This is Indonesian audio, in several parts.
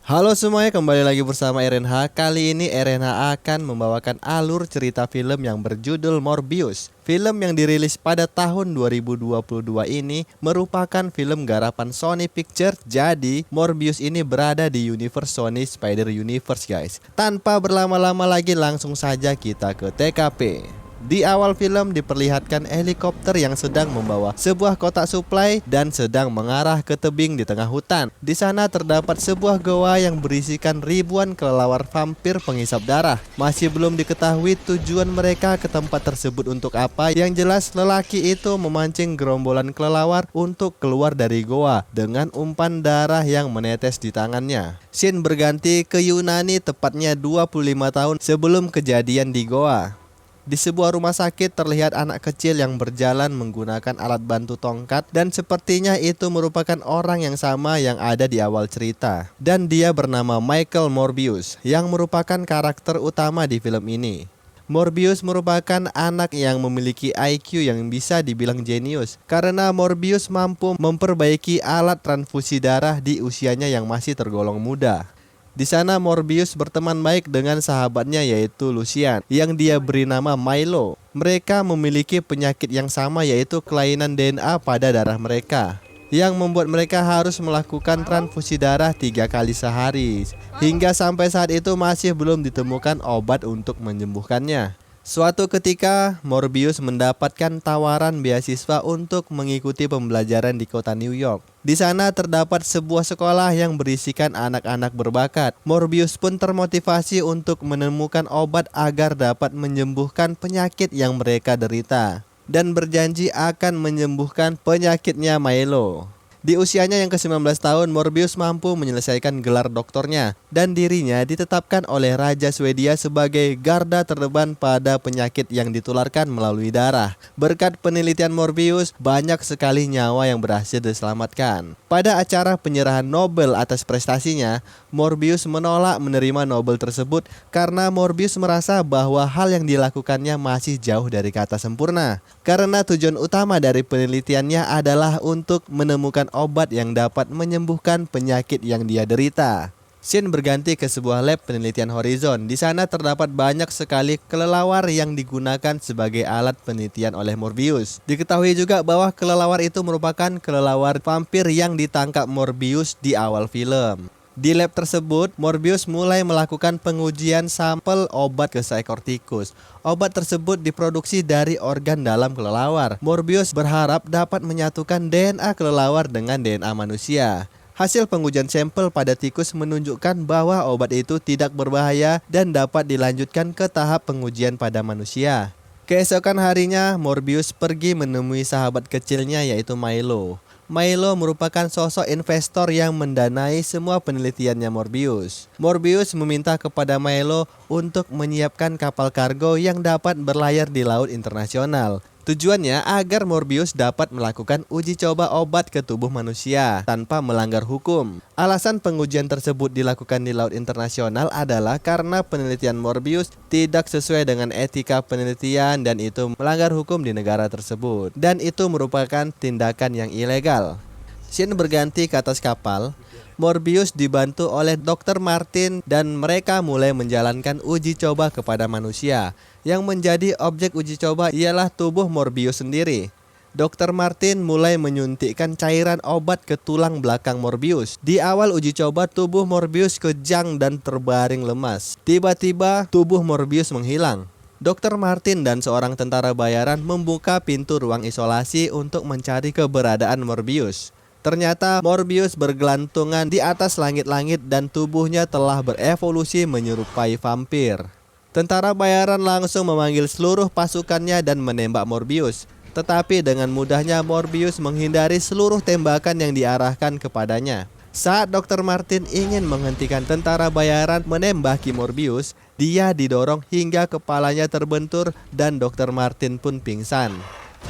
Halo semuanya, kembali lagi bersama RNH. Kali ini RNH akan membawakan alur cerita film yang berjudul Morbius. Film yang dirilis pada tahun 2022 ini merupakan film garapan Sony Pictures. Jadi Morbius ini berada di universe Sony Spider Universe guys. Tanpa berlama-lama lagi, langsung saja kita ke TKP. Di awal film diperlihatkan helikopter yang sedang membawa sebuah kotak suplai dan sedang mengarah ke tebing di tengah hutan. Di sana terdapat sebuah goa yang berisikan ribuan kelelawar vampir penghisap darah. Masih belum diketahui tujuan mereka ke tempat tersebut untuk apa. Yang jelas lelaki itu memancing gerombolan kelelawar untuk keluar dari goa dengan umpan darah yang menetes di tangannya. Scene berganti ke Yunani, tepatnya 25 tahun sebelum kejadian di goa. Di sebuah rumah sakit terlihat anak kecil yang berjalan menggunakan alat bantu tongkat, dan sepertinya itu merupakan orang yang sama yang ada di awal cerita. Dan dia bernama Michael Morbius yang merupakan karakter utama di film ini. Morbius merupakan anak yang memiliki IQ yang bisa dibilang jenius karena Morbius mampu memperbaiki alat transfusi darah di usianya yang masih tergolong muda. Di sana Morbius berteman baik dengan sahabatnya yaitu Lucian yang dia beri nama Milo. Mereka memiliki penyakit yang sama yaitu kelainan DNA pada darah mereka yang membuat mereka harus melakukan transfusi darah 3 kali sehari. Hingga sampai saat itu masih belum ditemukan obat untuk menyembuhkannya. Suatu ketika, Morbius mendapatkan tawaran beasiswa untuk mengikuti pembelajaran di kota New York. Di sana terdapat sebuah sekolah yang berisikan anak-anak berbakat. Morbius pun termotivasi untuk menemukan obat agar dapat menyembuhkan penyakit yang mereka derita dan berjanji akan menyembuhkan penyakitnya Milo. Di usianya yang ke-19 tahun, Morbius mampu menyelesaikan gelar doktornya dan dirinya ditetapkan oleh Raja Swedia sebagai garda terdepan pada penyakit yang ditularkan melalui darah. Berkat penelitian Morbius, banyak sekali nyawa yang berhasil diselamatkan. Pada acara penyerahan Nobel atas prestasinya, Morbius menolak menerima Nobel tersebut karena Morbius merasa bahwa hal yang dilakukannya masih jauh dari kata sempurna. Karena tujuan utama dari penelitiannya adalah untuk menemukan obat yang dapat menyembuhkan penyakit yang dia derita. Scene berganti ke sebuah lab penelitian Horizon. Di sana terdapat banyak sekali kelelawar yang digunakan sebagai alat penelitian oleh Morbius. Diketahui juga bahwa kelelawar itu merupakan kelelawar vampir yang ditangkap Morbius di awal film. Di lab tersebut, Morbius mulai melakukan pengujian sampel obat ke seekor tikus. Obat tersebut diproduksi dari organ dalam kelelawar. Morbius berharap dapat menyatukan DNA kelelawar dengan DNA manusia. Hasil pengujian sampel pada tikus menunjukkan bahwa obat itu tidak berbahaya dan dapat dilanjutkan ke tahap pengujian pada manusia. Keesokan harinya, Morbius pergi menemui sahabat kecilnya yaitu Milo. Milo merupakan sosok investor yang mendanai semua penelitiannya Morbius. Morbius meminta kepada Milo untuk menyiapkan kapal kargo yang dapat berlayar di laut internasional. Tujuannya agar Morbius dapat melakukan uji coba obat ke tubuh manusia tanpa melanggar hukum. Alasan pengujian tersebut dilakukan di laut internasional adalah karena penelitian Morbius tidak sesuai dengan etika penelitian dan itu melanggar hukum di negara tersebut. Dan itu merupakan tindakan yang ilegal. Scene berganti ke atas kapal. Morbius dibantu oleh Dr. Martin dan mereka mulai menjalankan uji coba kepada manusia. Yang menjadi objek uji coba ialah tubuh Morbius sendiri. Dr. Martin mulai menyuntikkan cairan obat ke tulang belakang Morbius. Di awal uji coba, tubuh Morbius kejang dan terbaring lemas. Tiba-tiba tubuh Morbius menghilang. Dr. Martin dan seorang tentara bayaran membuka pintu ruang isolasi untuk mencari keberadaan Morbius. Ternyata Morbius bergelantungan di atas langit-langit dan tubuhnya telah berevolusi menyerupai vampir. Tentara bayaran langsung memanggil seluruh pasukannya dan menembak Morbius. Tetapi dengan mudahnya Morbius menghindari seluruh tembakan yang diarahkan kepadanya. Saat Dr. Martin ingin menghentikan tentara bayaran menembaki Morbius, dia didorong hingga kepalanya terbentur dan Dr. Martin pun pingsan.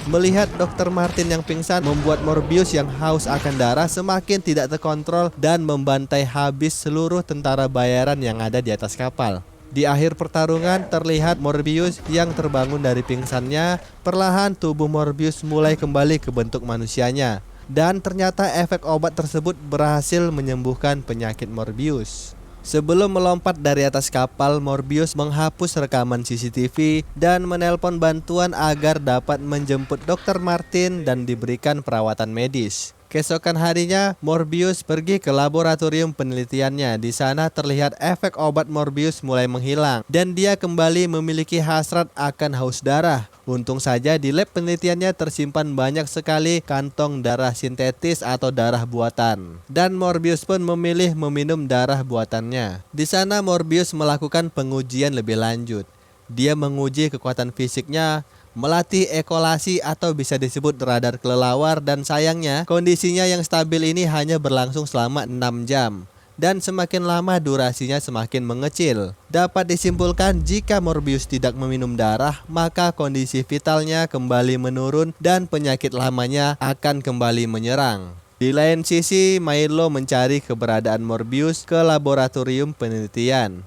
Melihat Dr. Martin yang pingsan membuat Morbius yang haus akan darah semakin tidak terkontrol dan membantai habis seluruh tentara bayaran yang ada di atas kapal. Di akhir pertarungan terlihat Morbius yang terbangun dari pingsannya. Perlahan tubuh Morbius mulai kembali ke bentuk manusianya. Dan ternyata efek obat tersebut berhasil menyembuhkan penyakit Morbius. Sebelum melompat dari atas kapal, Morbius menghapus rekaman CCTV dan menelpon bantuan agar dapat menjemput Dr. Martin dan diberikan perawatan medis. Keesokan harinya, Morbius pergi ke laboratorium penelitiannya. Di sana terlihat efek obat Morbius mulai menghilang dan dia kembali memiliki hasrat akan haus darah. Untung saja di lab penelitiannya tersimpan banyak sekali kantong darah sintetis atau darah buatan. Dan Morbius pun memilih meminum darah buatannya. Di sana Morbius melakukan pengujian lebih lanjut. Dia menguji kekuatan fisiknya, melatih ekolasi atau bisa disebut radar kelelawar, dan sayangnya kondisinya yang stabil ini hanya berlangsung selama 6 jam. Dan semakin lama durasinya semakin mengecil. Dapat disimpulkan jika Morbius tidak meminum darah, maka kondisi vitalnya kembali menurun dan penyakit lamanya akan kembali menyerang. Di lain sisi, Milo mencari keberadaan Morbius ke laboratorium penelitian.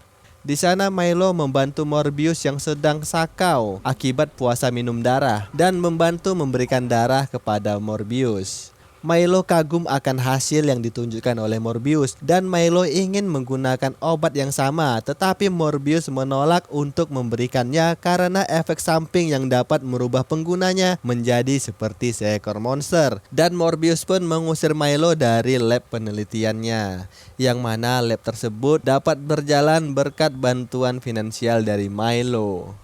Di sana Milo membantu Morbius yang sedang sakau akibat puasa minum darah dan membantu memberikan darah kepada Morbius. Milo kagum akan hasil yang ditunjukkan oleh Morbius dan Milo ingin menggunakan obat yang sama, tetapi Morbius menolak untuk memberikannya karena efek samping yang dapat merubah penggunanya menjadi seperti seekor monster. Dan Morbius pun mengusir Milo dari lab penelitiannya, yang mana lab tersebut dapat berjalan berkat bantuan finansial dari Milo.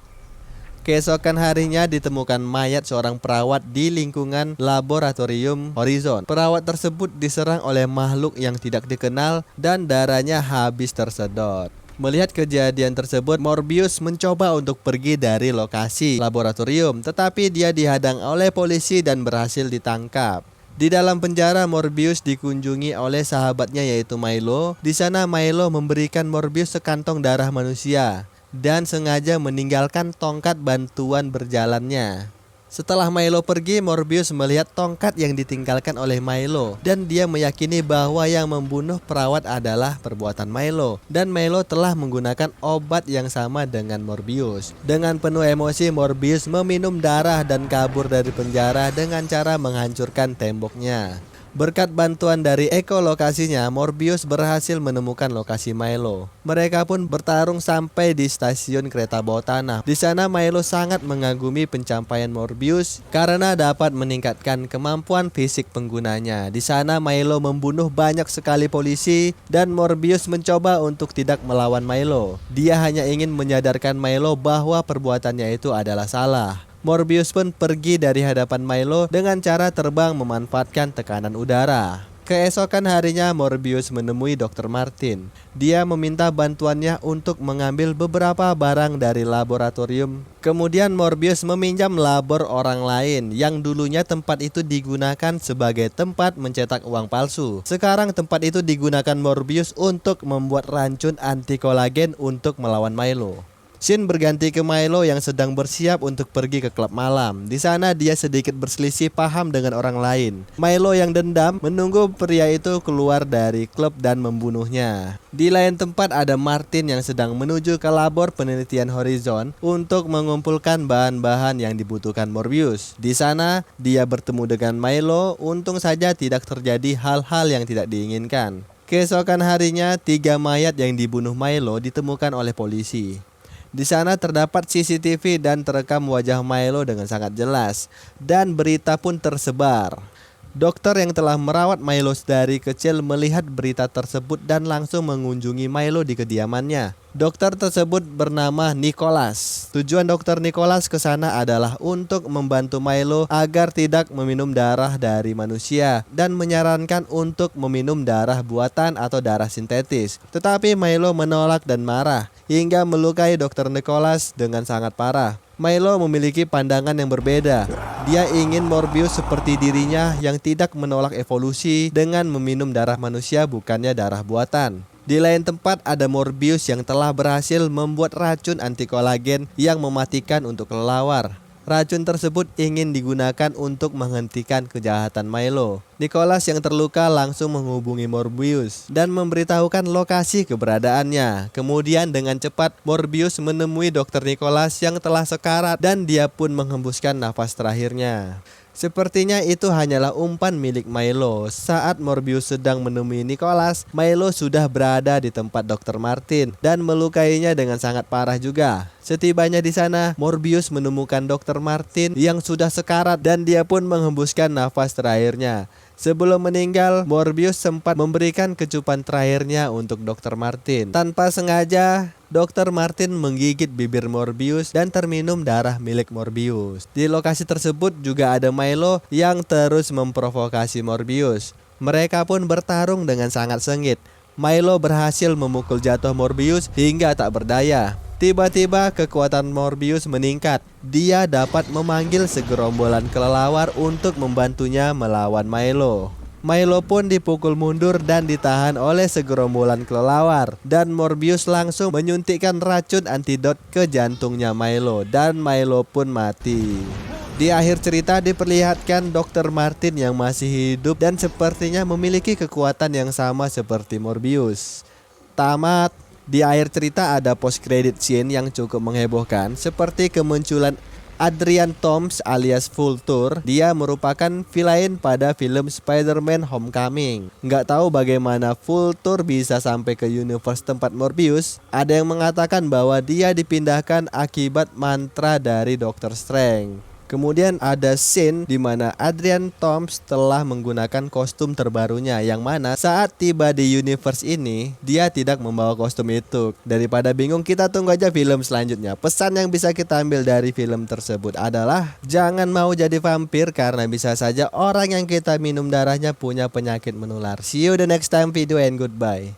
Keesokan harinya ditemukan mayat seorang perawat di lingkungan laboratorium Horizon. Perawat tersebut diserang oleh makhluk yang tidak dikenal dan darahnya habis tersedot. Melihat kejadian tersebut, Morbius mencoba untuk pergi dari lokasi laboratorium, tetapi dia dihadang oleh polisi dan berhasil ditangkap. Di dalam penjara, Morbius dikunjungi oleh sahabatnya yaitu Milo. Di sana Milo memberikan Morbius sekantong darah manusia dan sengaja meninggalkan tongkat bantuan berjalannya. Setelah Milo pergi, Morbius melihat tongkat yang ditinggalkan oleh Milo dan dia meyakini bahwa yang membunuh perawat adalah perbuatan Milo. Dan Milo telah menggunakan obat yang sama dengan Morbius. Dengan penuh emosi, Morbius meminum darah dan kabur dari penjara dengan cara menghancurkan temboknya. Berkat bantuan dari ekolokasinya, Morbius berhasil menemukan lokasi Milo. Mereka pun bertarung sampai di stasiun kereta bawah tanah. Di sana Milo sangat mengagumi pencapaian Morbius karena dapat meningkatkan kemampuan fisik penggunanya. Di sana Milo membunuh banyak sekali polisi dan Morbius mencoba untuk tidak melawan Milo. Dia hanya ingin menyadarkan Milo bahwa perbuatannya itu adalah salah. Morbius pun pergi dari hadapan Milo dengan cara terbang memanfaatkan tekanan udara. Keesokan harinya Morbius menemui Dr. Martin. Dia meminta bantuannya untuk mengambil beberapa barang dari laboratorium. Kemudian Morbius meminjam labor orang lain yang dulunya tempat itu digunakan sebagai tempat mencetak uang palsu. Sekarang tempat itu digunakan Morbius untuk membuat racun anti kolagen untuk melawan Milo. Scene berganti ke Milo yang sedang bersiap untuk pergi ke klub malam. Di sana dia sedikit berselisih paham dengan orang lain. Milo yang dendam menunggu pria itu keluar dari klub dan membunuhnya. Di lain tempat ada Martin yang sedang menuju ke labor penelitian Horizon untuk mengumpulkan bahan-bahan yang dibutuhkan Morbius. Di sana dia bertemu dengan Milo, untung saja tidak terjadi hal-hal yang tidak diinginkan. Keesokan harinya 3 mayat yang dibunuh Milo ditemukan oleh polisi. Di sana terdapat CCTV dan terekam wajah Milo dengan sangat jelas dan berita pun tersebar. Dokter yang telah merawat Milo dari kecil melihat berita tersebut dan langsung mengunjungi Milo di kediamannya. Dokter tersebut bernama Nicholas. Tujuan dokter Nicholas ke sana adalah untuk membantu Milo agar tidak meminum darah dari manusia dan menyarankan untuk meminum darah buatan atau darah sintetis. Tetapi Milo menolak dan marah hingga melukai dokter Nicholas dengan sangat parah. Milo memiliki pandangan yang berbeda. Dia ingin Morbius seperti dirinya yang tidak menolak evolusi dengan meminum darah manusia bukannya darah buatan. Di lain tempat ada Morbius yang telah berhasil membuat racun anti kolagen yang mematikan untuk kelelawar. Racun tersebut ingin digunakan untuk menghentikan kejahatan Milo. Nicholas yang terluka langsung menghubungi Morbius dan memberitahukan lokasi keberadaannya. Kemudian dengan cepat Morbius menemui dokter Nicholas yang telah sekarat dan dia pun menghembuskan nafas terakhirnya. Sepertinya itu hanyalah umpan milik Milo. Saat Morbius sedang menemui Nicholas, Milo sudah berada di tempat Dr. Martin dan melukainya dengan sangat parah juga. Setibanya di sana, Morbius menemukan Dr. Martin yang sudah sekarat dan dia pun menghembuskan nafas terakhirnya. Sebelum meninggal, Morbius sempat memberikan kecupan terakhirnya untuk Dr. Martin. Tanpa sengaja, Dr. Martin menggigit bibir Morbius dan terminum darah milik Morbius. Di lokasi tersebut juga ada Milo yang terus memprovokasi Morbius. Mereka pun bertarung dengan sangat sengit. Milo berhasil memukul jatuh Morbius hingga tak berdaya. Tiba-tiba kekuatan Morbius meningkat. Dia dapat memanggil segerombolan kelelawar untuk membantunya melawan Milo. Milo pun dipukul mundur dan ditahan oleh segerombolan kelelawar. Dan Morbius langsung menyuntikkan racun antidot ke jantungnya Milo dan Milo pun mati. Di akhir cerita diperlihatkan Dr. Martin yang masih hidup dan sepertinya memiliki kekuatan yang sama seperti Morbius. Tamat. Di akhir cerita ada post credit scene yang cukup menghebohkan seperti kemunculan Adrian Toomes alias Vulture. Dia merupakan villain pada film Spider-Man Homecoming. Nggak tahu bagaimana Vulture bisa sampai ke universe tempat Morbius. Ada yang mengatakan bahwa dia dipindahkan akibat mantra dari Doctor Strange. Kemudian ada scene di mana Adrian Toomes telah menggunakan kostum terbarunya, yang mana saat tiba di universe ini dia tidak membawa kostum itu. Daripada bingung, kita tunggu aja film selanjutnya. Pesan yang bisa kita ambil dari film tersebut adalah jangan mau jadi vampir karena bisa saja orang yang kita minum darahnya punya penyakit menular. See you the next time video and goodbye.